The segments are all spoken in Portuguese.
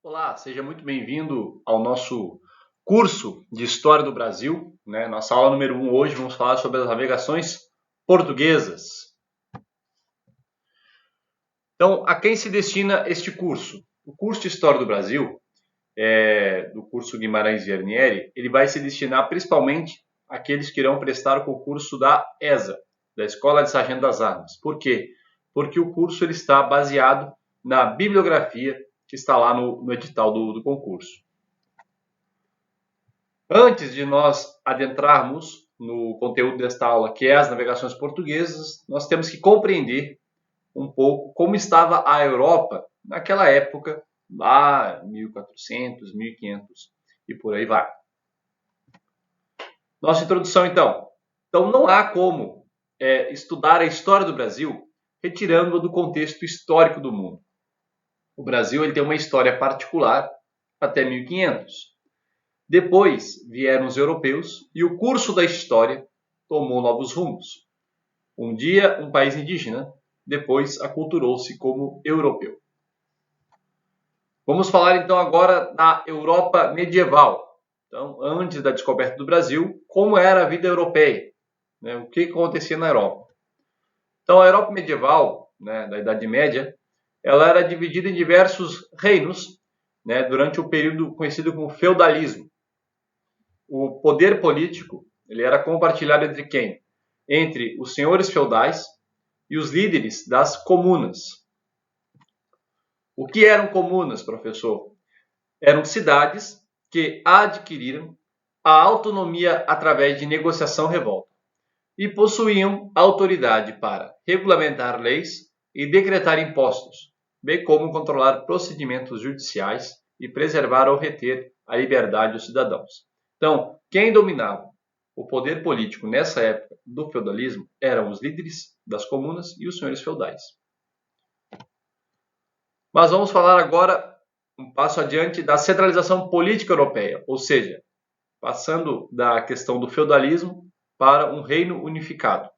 Olá, seja muito bem-vindo ao nosso curso de História do Brasil. Nossa aula número 1 hoje vamos falar sobre as navegações portuguesas. Então, a quem se destina este curso? O curso de História do Brasil, do curso Guimarães Vernieri, ele vai se destinar principalmente àqueles que irão prestar o concurso da ESA, da Escola de Sargento das Armas. Por quê? Porque o curso ele está baseado na bibliografia que está lá no edital do concurso. Antes de nós adentrarmos no conteúdo desta aula, que é as navegações portuguesas, nós temos que compreender um pouco como estava a Europa naquela época, lá 1400, 1500 e por aí vai. Nossa introdução, então. Então, não há como estudar a história do Brasil retirando-a do contexto histórico do mundo. O Brasil ele tem uma história particular até 1500. Depois vieram os europeus e o curso da história tomou novos rumos. Um dia, um país indígena, depois aculturou-se como europeu. Vamos falar então agora da Europa medieval. Então, antes da descoberta do Brasil, como era a vida europeia? O que acontecia na Europa? Então, a Europa medieval, da Idade Média, ela era dividida em diversos reinos, durante o período conhecido como feudalismo. O poder político ele era compartilhado entre quem? Entre os senhores feudais e os líderes das comunas. O que eram comunas, professor? Eram cidades que adquiriram a autonomia através de negociação-revolta e possuíam autoridade para regulamentar leis e decretar impostos, bem como controlar procedimentos judiciais e preservar ou reter a liberdade dos cidadãos. Então, quem dominava o poder político nessa época do feudalismo eram os líderes das comunas e os senhores feudais. Mas vamos falar agora um passo adiante da centralização política europeia, ou seja, passando da questão do feudalismo para um reino unificado.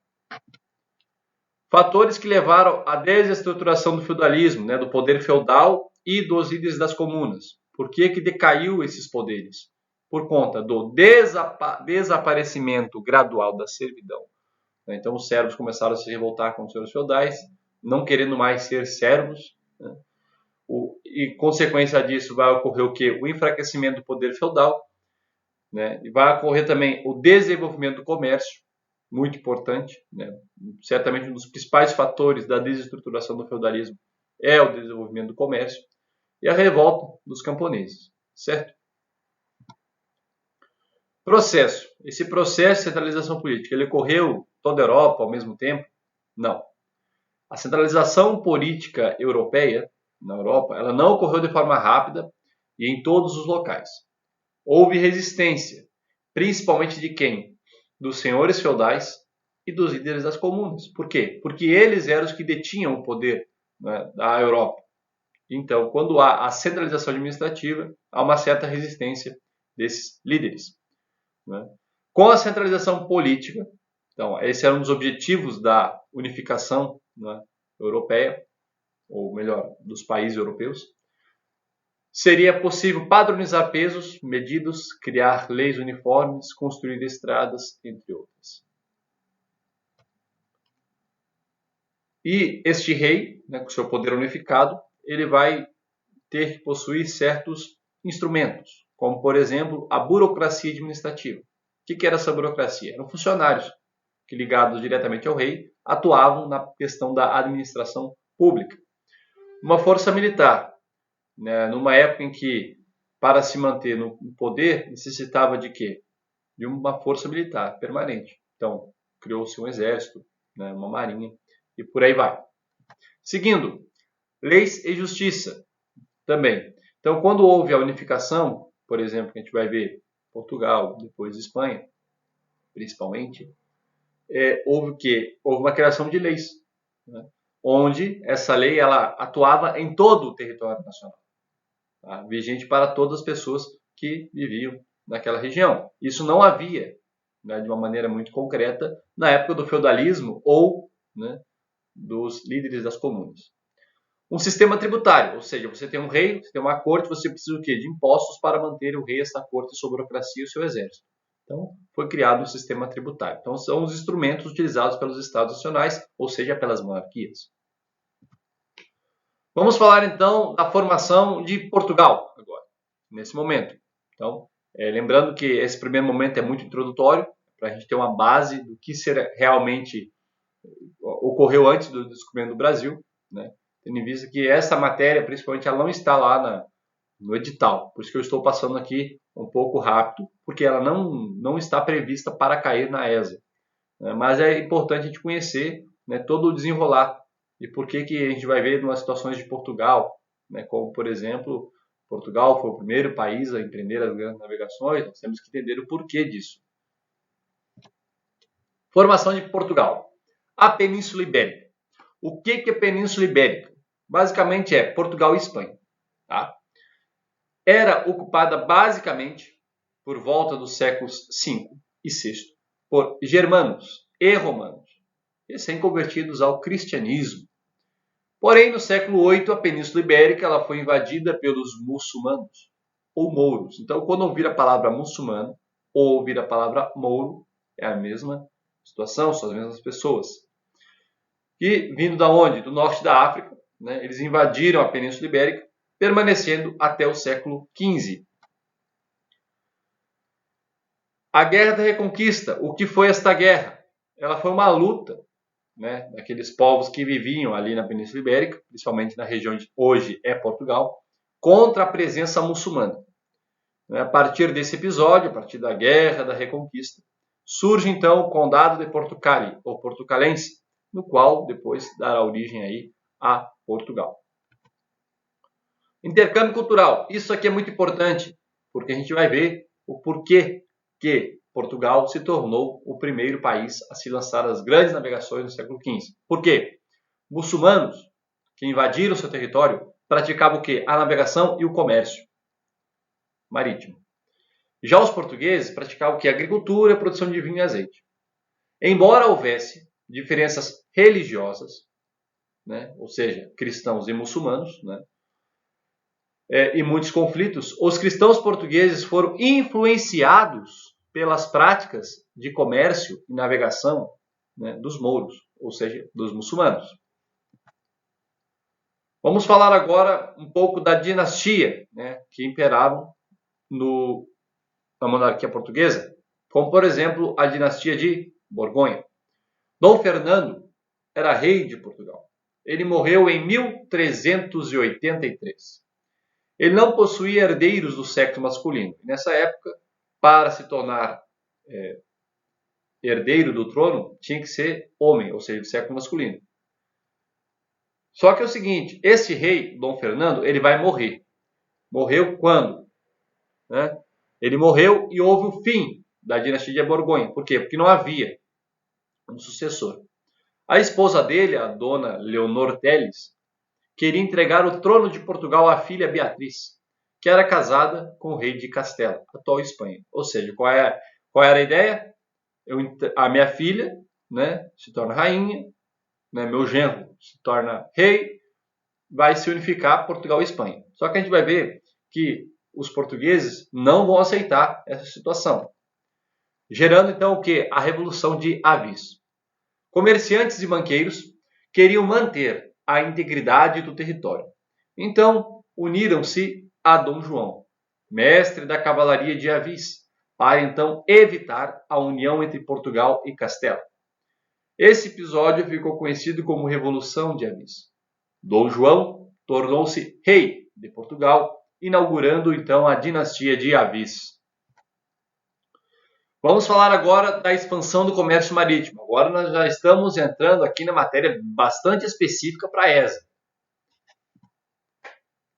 Fatores que levaram à desestruturação do feudalismo, do poder feudal e dos líderes das comunas. Por que decaiu esses poderes? Por conta do desaparecimento gradual da servidão. Então os servos começaram a se revoltar contra os senhores feudais, não querendo mais ser servos. E consequência disso vai ocorrer o quê? O enfraquecimento do poder feudal. E vai ocorrer também o desenvolvimento do comércio, muito importante. Certamente um dos principais fatores da desestruturação do feudalismo é o desenvolvimento do comércio e a revolta dos camponeses, certo? Processo. Esse processo de centralização política, ele ocorreu toda a Europa ao mesmo tempo? Não. A centralização política europeia, na Europa, ela não ocorreu de forma rápida e em todos os locais. Houve resistência, principalmente de quem? Dos senhores feudais e dos líderes das comunas. Por quê? Porque eles eram os que detinham o poder da Europa. Então, quando há a centralização administrativa, há uma certa resistência desses líderes. Com a centralização política, então, esse era um dos objetivos da unificação europeia, ou melhor, dos países europeus, seria possível padronizar pesos, medidas, criar leis uniformes, construir estradas, entre outras. E este rei, com seu poder unificado, ele vai ter que possuir certos instrumentos, como, por exemplo, a burocracia administrativa. O que era essa burocracia? Eram funcionários que, ligados diretamente ao rei, atuavam na questão da administração pública. Uma força militar, numa época em que, para se manter no poder, necessitava de quê? De uma força militar permanente. Então, criou-se um exército, uma marinha, e por aí vai. Seguindo, leis e justiça também. Então, quando houve a unificação, por exemplo, que a gente vai ver Portugal, depois Espanha, principalmente, houve o quê? Houve uma criação de leis, onde essa lei ela atuava em todo o território nacional, vigente para todas as pessoas que viviam naquela região. Isso não havia, de uma maneira muito concreta, na época do feudalismo ou dos líderes das comunas. Um sistema tributário, ou seja, você tem um rei, você tem uma corte, você precisa o quê? De impostos para manter o rei, essa corte, sua burocracia e o seu exército. Então, foi criado um sistema tributário. Então, são os instrumentos utilizados pelos Estados nacionais, ou seja, pelas monarquias. Vamos falar então da formação de Portugal agora, nesse momento. Então, lembrando que esse primeiro momento é muito introdutório, para a gente ter uma base do que realmente ocorreu antes do descobrimento do Brasil, né? Tendo em vista que essa matéria, principalmente, ela não está lá no edital. Por isso que eu estou passando aqui um pouco rápido, porque ela não está prevista para cair na ESA. Mas é importante a gente conhecer, né, todo o desenrolar e por que a gente vai ver nas situações de Portugal, né, como, por exemplo, Portugal foi o primeiro país a empreender as grandes navegações. Nós temos que entender o porquê disso. Formação de Portugal. A Península Ibérica. O que é Península Ibérica? Basicamente é Portugal e Espanha. Tá? Era ocupada basicamente por volta dos séculos V e VI por germanos e romanos, recém-convertidos ao cristianismo. Porém, no século VIII, a Península Ibérica ela foi invadida pelos muçulmanos ou mouros. Então, quando ouvir a palavra muçulmano ou ouvir a palavra mouro, é a mesma situação, são as mesmas pessoas. E vindo da onde? Do norte da África, né? Eles invadiram a Península Ibérica, permanecendo até o século XV. A Guerra da Reconquista. O que foi esta guerra? Ela foi uma luta, né, daqueles povos que viviam ali na Península Ibérica, principalmente na região de hoje é Portugal, contra a presença muçulmana. A partir desse episódio, a partir da Guerra da Reconquista, surge então o Condado de Portucali, ou Portucalense, no qual depois dará origem aí a Portugal. Intercâmbio cultural. Isso aqui é muito importante, porque a gente vai ver o porquê que Portugal se tornou o primeiro país a se lançar as grandes navegações no século XV. Por quê? Muçulmanos que invadiram seu território praticavam o quê? A navegação e o comércio marítimo. Já os portugueses praticavam o quê? A agricultura e a produção de vinho e azeite. Embora houvesse diferenças religiosas, né? Ou seja, cristãos e muçulmanos, né? E muitos conflitos, os cristãos portugueses foram influenciados pelas práticas de comércio e navegação, né, dos mouros, ou seja, dos muçulmanos. Vamos falar agora um pouco da dinastia, né, que imperavam na monarquia portuguesa, como, por exemplo, a dinastia de Borgonha. Dom Fernando era rei de Portugal. Ele morreu em 1383. Ele não possuía herdeiros do sexo masculino. Nessa época, para se tornar herdeiro do trono, tinha que ser homem, ou seja, do sexo masculino. Só que é o seguinte, esse rei, Dom Fernando, ele vai morrer. Morreu quando? Né? Ele morreu e houve o fim da dinastia de Borgonha. Por quê? Porque não havia um sucessor. A esposa dele, a dona Leonor Teles, queria entregar o trono de Portugal à filha Beatriz, que era casada com o rei de Castela, atual Espanha. Ou seja, qual era a ideia? A minha filha, né, se torna rainha, né, meu genro se torna rei, vai se unificar Portugal e Espanha. Só que a gente vai ver que os portugueses não vão aceitar essa situação, gerando então o que? A Revolução de Avis. Comerciantes e banqueiros queriam manter a integridade do território. Então, uniram-se a Dom João, mestre da cavalaria de Avis, para então evitar a união entre Portugal e Castela. Esse episódio ficou conhecido como Revolução de Avis. Dom João tornou-se rei de Portugal, inaugurando então a dinastia de Avis. Vamos falar agora da expansão do comércio marítimo. Agora nós já estamos entrando aqui na matéria bastante específica para a ESA.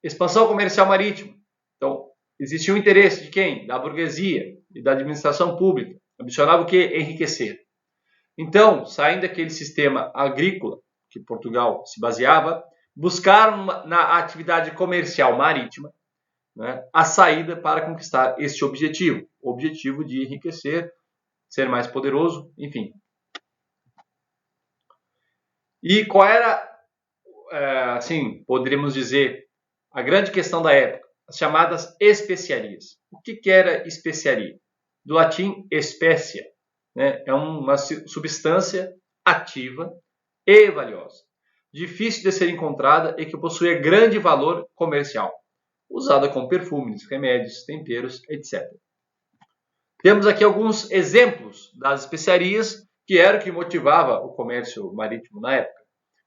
Expansão comercial marítima. Então, existia um interesse de quem? Da burguesia e da administração pública. Ambicionava o quê? Enriquecer. Então, saindo daquele sistema agrícola que Portugal se baseava, buscaram na atividade comercial marítima, né, a saída para conquistar este objetivo. O objetivo de enriquecer, ser mais poderoso, enfim. E qual era assim, poderíamos dizer, a grande questão da época, as chamadas especiarias. O que era especiaria? Do latim espécia, né? É uma substância ativa e valiosa, difícil de ser encontrada e que possuía grande valor comercial, usada como perfumes, remédios, temperos, etc. Temos aqui alguns exemplos das especiarias que era o que motivava o comércio marítimo na época.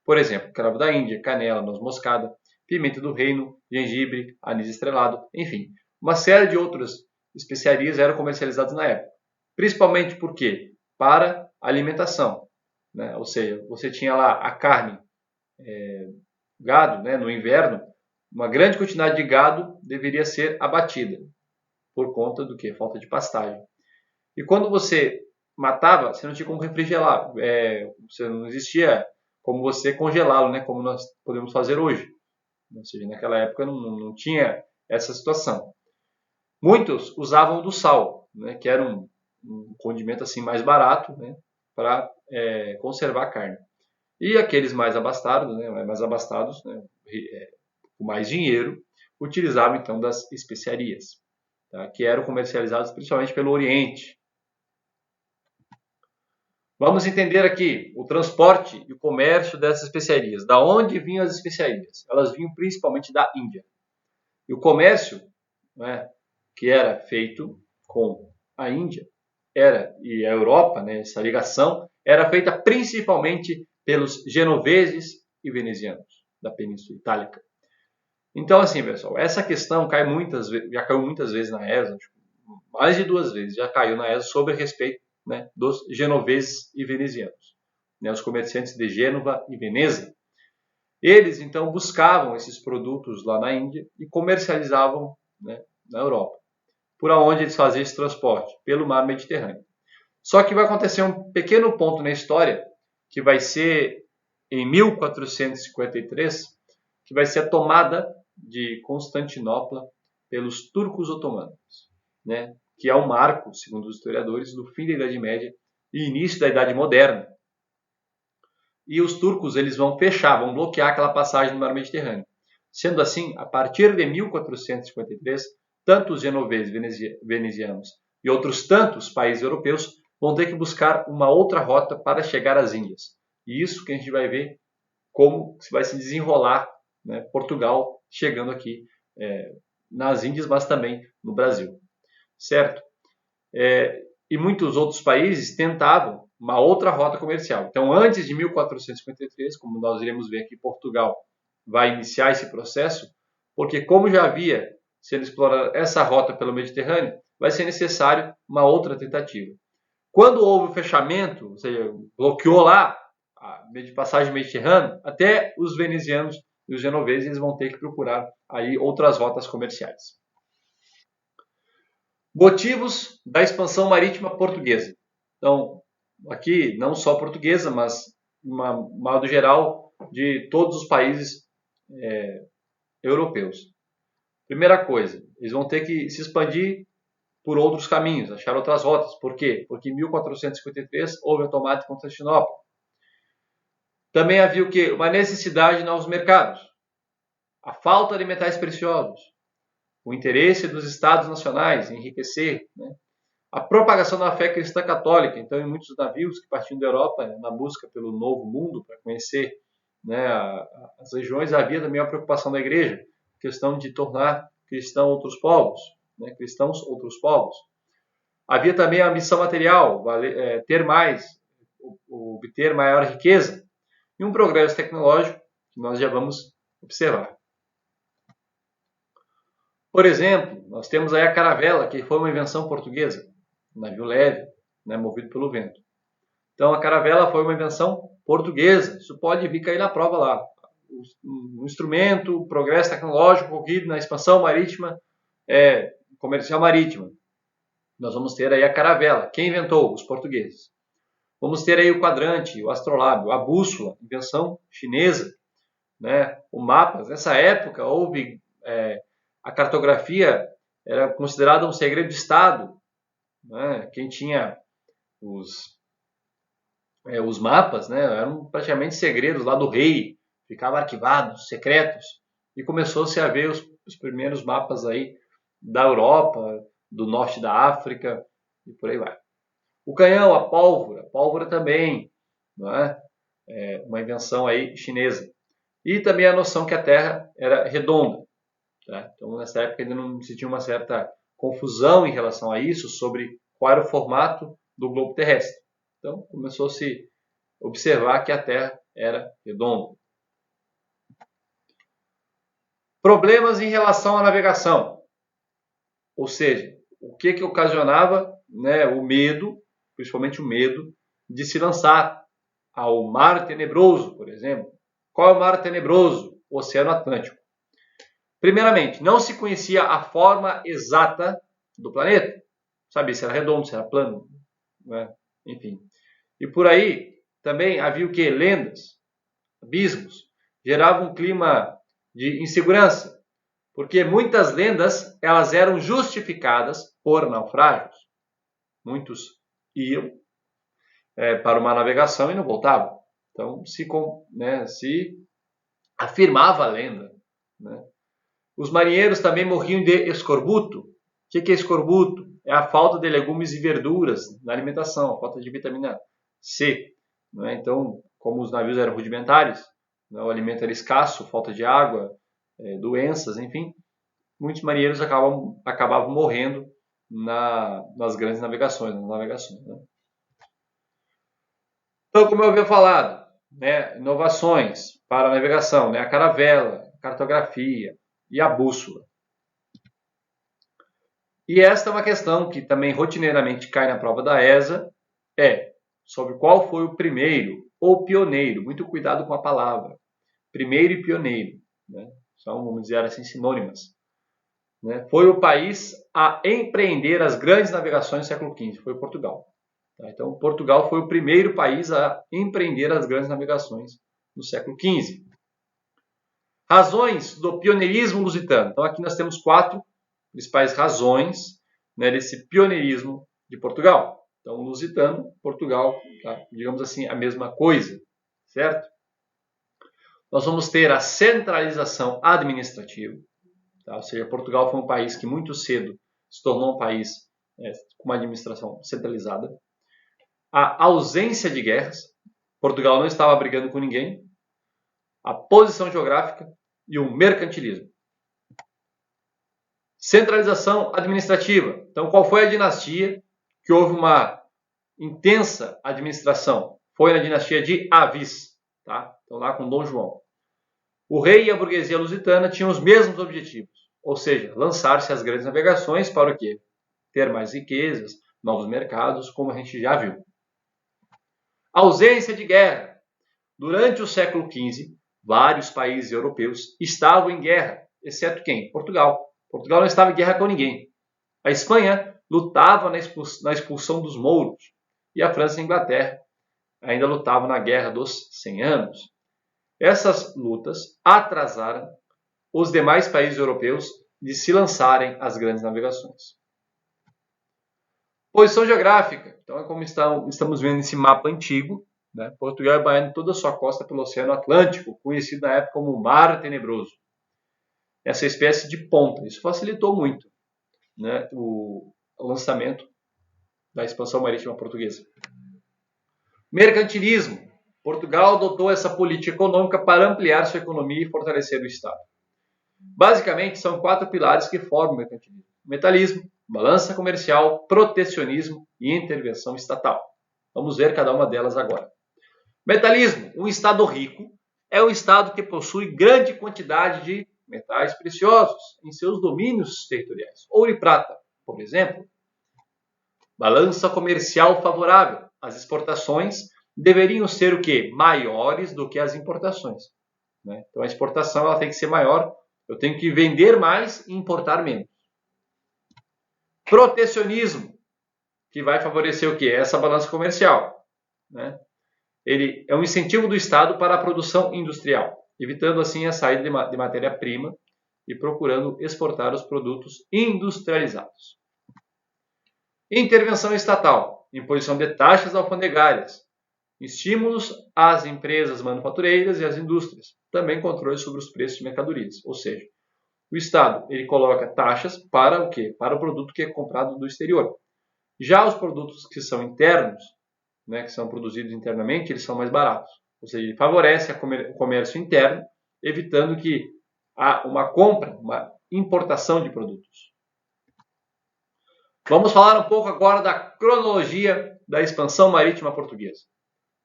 Por exemplo, cravo da Índia, canela, noz moscada, pimenta do reino, gengibre, anis estrelado, enfim. Uma série de outras especiarias eram comercializadas na época. Principalmente por quê? Para alimentação. Né? Ou seja, você tinha lá a carne, gado, né? No inverno, uma grande quantidade de gado deveria ser abatida. Por conta do quê? Falta de pastagem. E quando você matava, você não tinha como refrigerar. Você não existia como você congelá-lo, né? Como nós podemos fazer hoje. Ou seja, naquela época não tinha essa situação. Muitos usavam do sal, né? Que era um condimento assim mais barato, né? Para conservar a carne. E aqueles mais abastados, né? Né? Com mais dinheiro, utilizavam então das especiarias, tá? Que eram comercializadas principalmente pelo Oriente. Vamos entender aqui o transporte e o comércio dessas especiarias. Da onde vinham as especiarias? Elas vinham principalmente da Índia. E o comércio, né, que era feito com a Índia e a Europa, né, essa ligação, era feita principalmente pelos genoveses e venezianos da Península Itálica. Então, assim, pessoal, essa questão já caiu muitas vezes na ESA, mais de 2 vezes já caiu na ESA sobre a respeito, né, dos genoveses e venezianos, né, os comerciantes de Gênova e Veneza. Eles, então, buscavam esses produtos lá na Índia e comercializavam, né, na Europa. Por onde eles faziam esse transporte? Pelo mar Mediterrâneo. Só que vai acontecer um pequeno ponto na história, que vai ser em 1453, que vai ser a tomada de Constantinopla pelos turcos otomanos, né? Que é um marco, segundo os historiadores, do fim da Idade Média e início da Idade Moderna. E os turcos eles vão bloquear aquela passagem no mar Mediterrâneo. Sendo assim, a partir de 1453, tanto os genoveses, venezianos e outros tantos países europeus vão ter que buscar uma outra rota para chegar às Índias. E isso que a gente vai ver como vai se desenrolar, né, Portugal chegando aqui nas Índias, mas também no Brasil. Certo? E muitos outros países tentavam uma outra rota comercial. Então, antes de 1453, como nós iremos ver aqui, Portugal vai iniciar esse processo, porque como já havia sendo explorada essa rota pelo Mediterrâneo, vai ser necessário uma outra tentativa. Quando houve o fechamento, ou seja, bloqueou lá a passagem mediterrânea, até os venezianos e os genoveses eles vão ter que procurar aí outras rotas comerciais. Motivos da expansão marítima portuguesa. Então, aqui não só portuguesa, mas de modo geral de todos os países europeus. Primeira coisa, eles vão ter que se expandir por outros caminhos, achar outras rotas. Por quê? Porque em 1453 houve a tomada de Constantinopla. Também havia o quê? Uma necessidade de novos mercados, a falta de metais preciosos, o interesse dos estados nacionais em enriquecer, né? A propagação da fé cristã católica. Então, em muitos navios que partiam da Europa na busca pelo novo mundo, para conhecer, né, as regiões, havia também a preocupação da igreja, questão de tornar cristãos outros povos, né, cristãos outros povos. Havia também a missão material, ter mais, obter maior riqueza, e um progresso tecnológico que nós já vamos observar. Por exemplo, nós temos aí a caravela, que foi uma invenção portuguesa, um navio leve, né, movido pelo vento. Então a caravela foi uma invenção portuguesa, isso pode vir cair na prova lá. O instrumento, o progresso tecnológico ocorrido na expansão marítima, comercial marítima. Nós vamos ter aí a caravela. Quem inventou? Os portugueses. Vamos ter aí o quadrante, o astrolábio, a bússola, invenção chinesa, né? O mapa. Nessa época houve a cartografia era considerada um segredo de Estado, né? Quem tinha os mapas, né, eram praticamente segredos lá do rei, ficavam arquivados, secretos, e começou-se a ver os primeiros mapas aí da Europa, do norte da África, e por aí vai. O canhão, a pólvora também, não é? Uma invenção aí chinesa. E também a noção que a Terra era redonda. Tá? Então, nessa época ainda não se tinha uma certa confusão em relação a isso, sobre qual era o formato do globo terrestre. Então, começou a se observar que a Terra era redonda. Problemas em relação à navegação. Ou seja, o que ocasionava, né, o medo, principalmente o medo, de se lançar ao Mar Tenebroso, por exemplo. Qual é o Mar Tenebroso? O Oceano Atlântico. Primeiramente, não se conhecia a forma exata do planeta. Sabia se era redondo, se era plano, né? Enfim. E por aí também havia o que? Lendas, abismos. Geravam um clima de insegurança, porque muitas lendas elas eram justificadas por naufrágios. Muitos iam para uma navegação e não voltavam. Então se afirmava a lenda, né? Os marinheiros também morriam de escorbuto. O que é escorbuto? É a falta de legumes e verduras na alimentação, a falta de vitamina C. Né? Então, como os navios eram rudimentares, né, o alimento era escasso, falta de água, doenças, enfim, muitos marinheiros acabavam morrendo nas grandes navegações, né? Então, como eu havia falado, né, inovações para a navegação, né, a caravela, a cartografia e a bússola. E esta é uma questão que também rotineiramente cai na prova da ESA, sobre qual foi o primeiro ou pioneiro. Muito cuidado com a palavra. Primeiro e pioneiro. Né? São, vamos dizer assim, sinônimas. Né? Foi o país a empreender as grandes navegações do século XV. Foi Portugal. Tá? Então, Portugal foi o primeiro país a empreender as grandes navegações no século XV. Razões do pioneirismo lusitano. Então, aqui nós temos 4 principais razões, né, desse pioneirismo de Portugal. Então, lusitano, Portugal, tá? Digamos assim, a mesma coisa, certo? Nós vamos ter a centralização administrativa, tá? Ou seja, Portugal foi um país que muito cedo se tornou um país com uma administração centralizada. A ausência de guerras, Portugal não estava brigando com ninguém. A posição geográfica e o mercantilismo. Centralização administrativa. Então, qual foi a dinastia que houve uma intensa administração? Foi na dinastia de Avis, tá? Então, lá com Dom João. O rei e a burguesia lusitana tinham os mesmos objetivos, ou seja, lançar-se às grandes navegações para o quê? Ter mais riquezas, novos mercados, como a gente já viu. Ausência de guerra. Durante o século XV, vários países europeus estavam em guerra, exceto quem? Portugal. Portugal não estava em guerra com ninguém. A Espanha lutava na expulsão dos mouros e a França e a Inglaterra ainda lutavam na Guerra dos 100 Anos. Essas lutas atrasaram os demais países europeus de se lançarem às grandes navegações. Posição geográfica. Então, é como estamos vendo nesse mapa antigo, né? Portugal é banhado toda a sua costa pelo Oceano Atlântico, conhecido na época como Mar Tenebroso. Essa espécie de ponta. Isso facilitou muito, né, o lançamento da expansão marítima portuguesa. Mercantilismo. Portugal adotou essa política econômica para ampliar sua economia e fortalecer o Estado. Basicamente, são 4 pilares que formam o mercantilismo: metalismo, balança comercial, protecionismo e intervenção estatal. Vamos ver cada uma delas agora. Metalismo. Um Estado rico é um Estado que possui grande quantidade de metais preciosos em seus domínios territoriais. Ouro e prata, por exemplo. Balança comercial favorável. As exportações deveriam ser o quê? Maiores do que as importações. Né? Então a exportação ela tem que ser maior. Eu tenho que vender mais e importar menos. Protecionismo, que vai favorecer o quê? Essa balança comercial. Né? Ele é um incentivo do Estado para a produção industrial, evitando assim a saída de matéria-prima e procurando exportar os produtos industrializados. Intervenção estatal, imposição de taxas alfandegárias. Estímulos às empresas manufatureiras e às indústrias. Também controle sobre os preços de mercadorias. Ou seja, o Estado ele coloca taxas para o quê? Para o produto que é comprado do exterior. Já os produtos que são internos, né, que são produzidos internamente, eles são mais baratos. Ou seja, ele favorece o comércio interno, evitando que há uma compra, uma importação de produtos. Vamos falar um pouco agora da cronologia da expansão marítima portuguesa.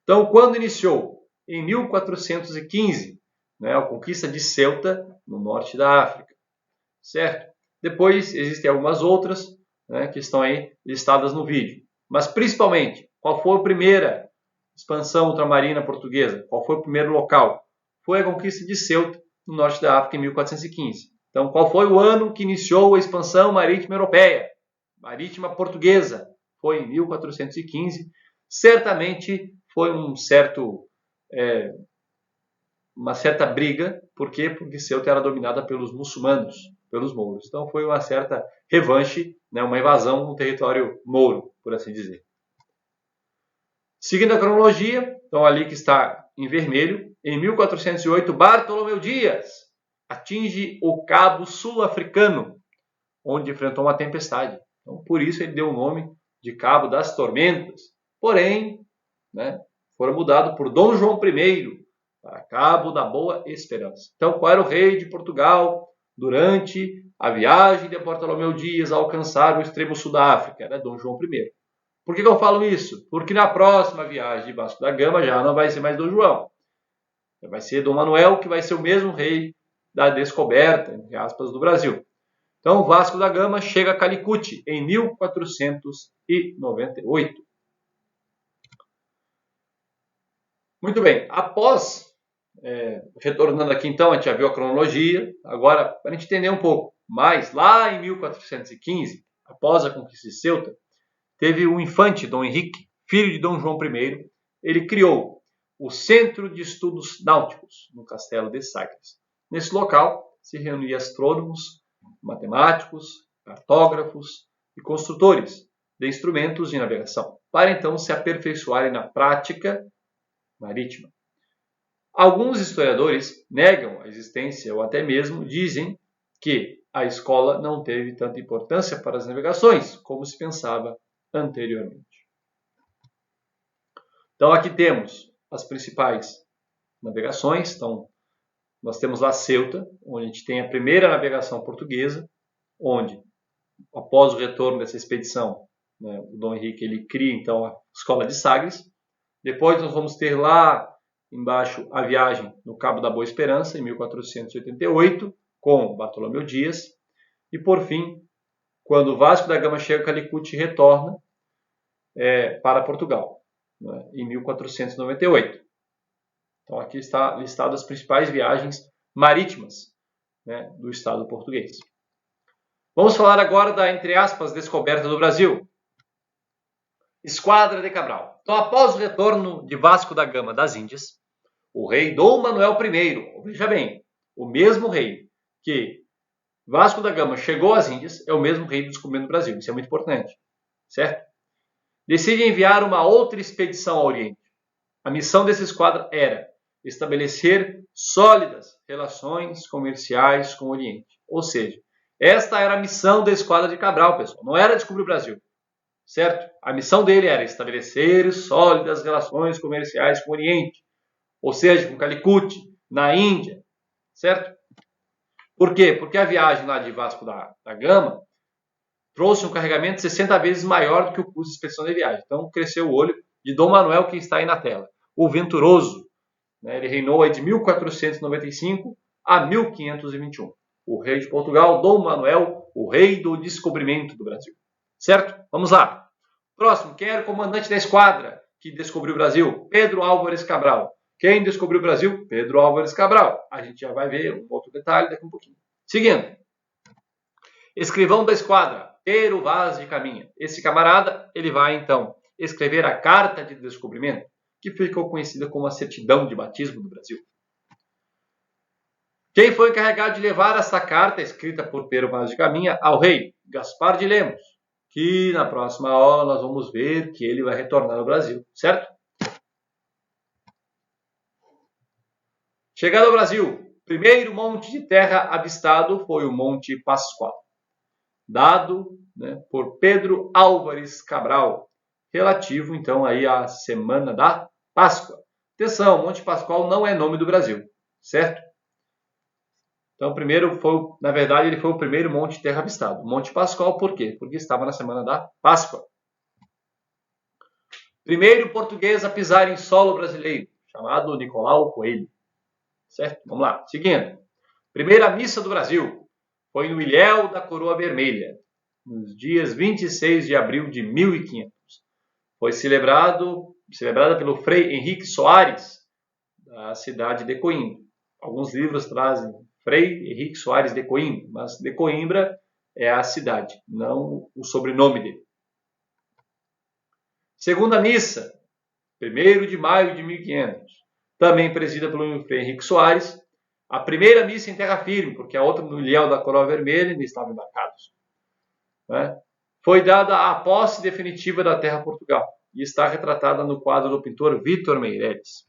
Então, quando iniciou? Em 1415, né, a conquista de Ceuta, no norte da África. Certo? Depois, existem algumas outras, né, que estão aí listadas no vídeo. Mas, principalmente, qual foi a primeira expansão ultramarina portuguesa? Qual foi o primeiro local? Foi a conquista de Ceuta, no norte da África, em 1415. Então, qual foi o ano que iniciou a expansão marítima europeia? Marítima portuguesa. Foi em 1415. Certamente foi uma certa briga. Por quê? Porque Ceuta era dominada pelos muçulmanos, pelos mouros. Então foi uma certa revanche, né, uma invasão no território mouro, por assim dizer. Seguindo a cronologia, então ali que está em vermelho, em 1408, Bartolomeu Dias atinge o Cabo Sul-Africano, onde enfrentou uma tempestade. Então, por isso ele deu o nome de Cabo das Tormentas. Porém, né, foram mudados por Dom João I para Cabo da Boa Esperança. Então, qual era o rei de Portugal durante a viagem de Bartolomeu Dias a alcançar o extremo sul da África? Era Dom João I. Por que eu falo isso? Porque na próxima viagem de Vasco da Gama já não vai ser mais Dom João. Vai ser Dom Manuel, que vai ser o mesmo rei da descoberta, entre aspas, do Brasil. Então, Vasco da Gama chega a Calicut em 1498. Muito bem, retornando aqui então, a gente já viu a cronologia, agora para a gente entender um pouco mais, lá em 1415, após a conquista de Ceuta, teve o infante Dom Henrique, filho de Dom João I, ele criou o Centro de Estudos Náuticos, no Castelo de Sagres. Nesse local se reuniam astrônomos, matemáticos, cartógrafos e construtores de instrumentos de navegação, para então se aperfeiçoarem na prática marítima. Alguns historiadores negam a existência ou até mesmo dizem que a escola não teve tanta importância para as navegações como se pensava anteriormente. Então aqui temos as principais navegações. Então nós temos lá Ceuta, onde a gente tem a primeira navegação portuguesa, onde após o retorno dessa expedição, né, o Dom Henrique ele cria então a Escola de Sagres. Depois nós vamos ter lá embaixo a viagem no Cabo da Boa Esperança, em 1488, com Bartolomeu Dias. E por fim, quando Vasco da Gama chega a Calicut e retorna para Portugal, né, em 1498. Então aqui está listado as principais viagens marítimas, né, do Estado português. Vamos falar agora da, entre aspas, descoberta do Brasil. Esquadra de Cabral. Então, após o retorno de Vasco da Gama das Índias, o rei Dom Manuel I, veja bem, o mesmo rei que Vasco da Gama chegou às Índias, é o mesmo rei do descobrimento do Brasil. Isso é muito importante, certo? Decide enviar uma outra expedição ao Oriente. A missão dessa esquadra era estabelecer sólidas relações comerciais com o Oriente. Ou seja, esta era a missão da Esquadra de Cabral, pessoal. Não era descobrir o Brasil, certo? A missão dele era estabelecer sólidas relações comerciais com o Oriente. Ou seja, com Calicut, na Índia, certo? Por quê? Porque a viagem lá de Vasco da Gama trouxe um carregamento 60 vezes maior do que o custo de expedição de viagem. Então, cresceu o olho de Dom Manuel, que está aí na tela. O Venturoso, né? Ele reinou aí de 1495 a 1521. O rei de Portugal, Dom Manuel, o rei do descobrimento do Brasil. Certo? Vamos lá. Próximo, quem era o comandante da esquadra que descobriu o Brasil? Pedro Álvares Cabral. Quem descobriu o Brasil? Pedro Álvares Cabral. A gente já vai ver um outro detalhe daqui a um pouquinho. Seguindo. Escrivão da esquadra, Pero Vaz de Caminha. Esse camarada, ele vai então escrever a carta de descobrimento, que ficou conhecida como a certidão de batismo do Brasil. Quem foi encarregado de levar essa carta, escrita por Pero Vaz de Caminha, ao rei? Gaspar de Lemos, que na próxima aula nós vamos ver que ele vai retornar ao Brasil, certo? Chegando ao Brasil, primeiro monte de terra avistado foi o Monte Pascoal, dado, né, por Pedro Álvares Cabral, relativo então aí à semana da Páscoa. Atenção, Monte Pascoal não é nome do Brasil, certo? Então, primeiro foi, na verdade, ele foi o primeiro monte de terra avistado. Monte Pascoal, por quê? Porque estava na semana da Páscoa. Primeiro português a pisar em solo brasileiro, chamado Nicolau Coelho. Certo? Vamos lá. Seguindo. Primeira missa do Brasil foi no Ilhéu da Coroa Vermelha, nos dias 26 de abril de 1500. Foi celebrada pelo Frei Henrique Soares, da cidade de Coimbra. Alguns livros trazem Frei Henrique Soares de Coimbra, mas de Coimbra é a cidade, não o sobrenome dele. Segunda missa, 1º de maio de 1500, também presidida pelo Frei Henrique Soares. A primeira missa em terra firme, porque a outra no Ilhéu da Coroa Vermelha ainda estavam embarcados. Né? Foi dada a posse definitiva da terra Portugal e está retratada no quadro do pintor Vítor Meireles.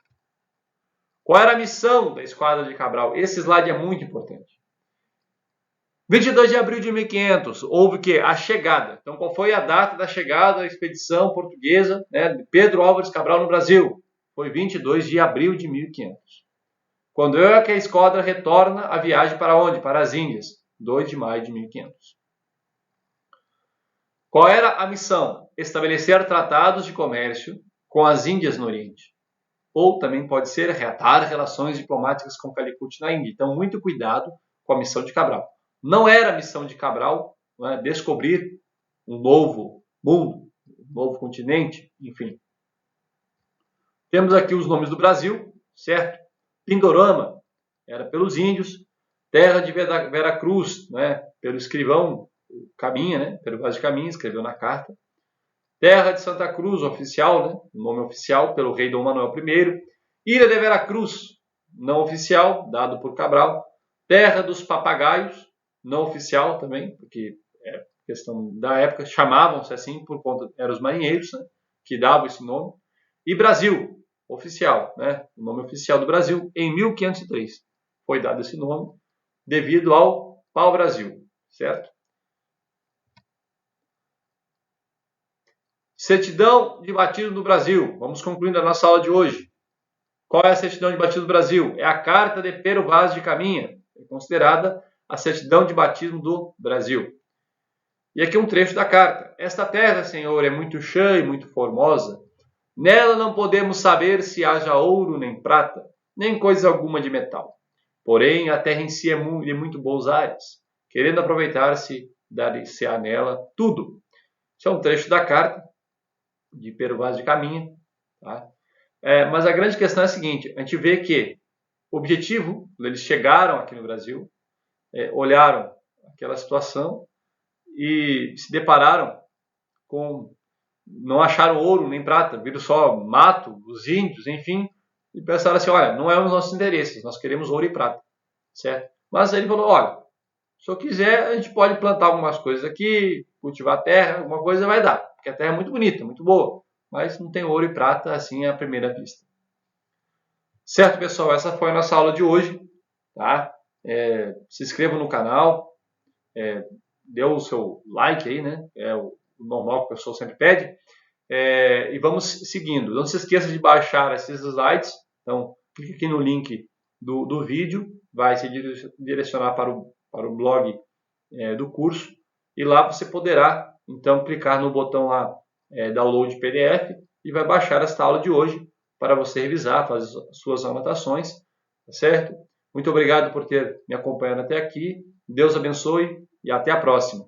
Qual era a missão da Esquadra de Cabral? Esse slide é muito importante. 22 de abril de 1500, houve que a chegada. Então, qual foi a data da chegada da expedição portuguesa, né, de Pedro Álvares Cabral no Brasil? Foi 22 de abril de 1500. Quando é que a esquadra retorna a viagem para onde? Para as Índias, 2 de maio de 1500. Qual era a missão? Estabelecer tratados de comércio com as Índias no Oriente. Ou também pode ser reatar relações diplomáticas com Calicut na Índia. Então, muito cuidado com a missão de Cabral. Não era a missão de Cabral, né, descobrir um novo mundo, um novo continente, enfim. Temos aqui os nomes do Brasil, certo? Pindorama era pelos índios, terra de Veracruz, né, pelo escrivão Caminha, né, pelo Vaz de Caminha, escreveu na carta. Terra de Santa Cruz, oficial, né? O nome oficial, pelo rei Dom Manuel I. Ilha de Veracruz, não oficial, dado por Cabral. Terra dos Papagaios, não oficial também, porque é questão da época, chamavam-se assim por conta, eram os marinheiros, né, que davam esse nome. E Brasil, oficial, né? O nome oficial do Brasil, em 1503. Foi dado esse nome devido ao pau-brasil, certo? Certidão de batismo do Brasil. Vamos concluindo a nossa aula de hoje. Qual é a certidão de batismo do Brasil? É a carta de Pero Vaz de Caminha. É considerada a certidão de batismo do Brasil. E aqui um trecho da carta. Esta terra, Senhor, é muito chã e muito formosa. Nela não podemos saber se haja ouro nem prata, nem coisa alguma de metal. Porém, a terra em si é de muito boas áreas. Querendo aproveitar-se, dar-se-á nela tudo. Isso é um trecho da carta de Pero Vaz de Caminha. Tá? Mas a grande questão é a seguinte, a gente vê que o objetivo, eles chegaram aqui no Brasil, olharam aquela situação e se depararam com, não acharam ouro nem prata, viram só mato, os índios, enfim, e pensaram assim, olha, não é os nossos interesses, nós queremos ouro e prata, certo? Mas ele falou, olha, se eu quiser, a gente pode plantar algumas coisas aqui, cultivar a terra, alguma coisa vai dar. Porque a terra é muito bonita, muito boa, mas não tem ouro e prata assim à primeira vista. Certo, pessoal? Essa foi a nossa aula de hoje. Tá? Se inscreva no canal, dê o seu like aí, né? É o normal que o pessoal sempre pede. E vamos seguindo. Não se esqueça de baixar esses slides. Então, clique aqui no link do vídeo, vai se direcionar para o blog do curso. E lá você poderá então clicar no botão lá, download PDF, e vai baixar esta aula de hoje para você revisar, fazer as suas anotações, tá certo? Muito obrigado por ter me acompanhado até aqui, Deus abençoe e até a próxima.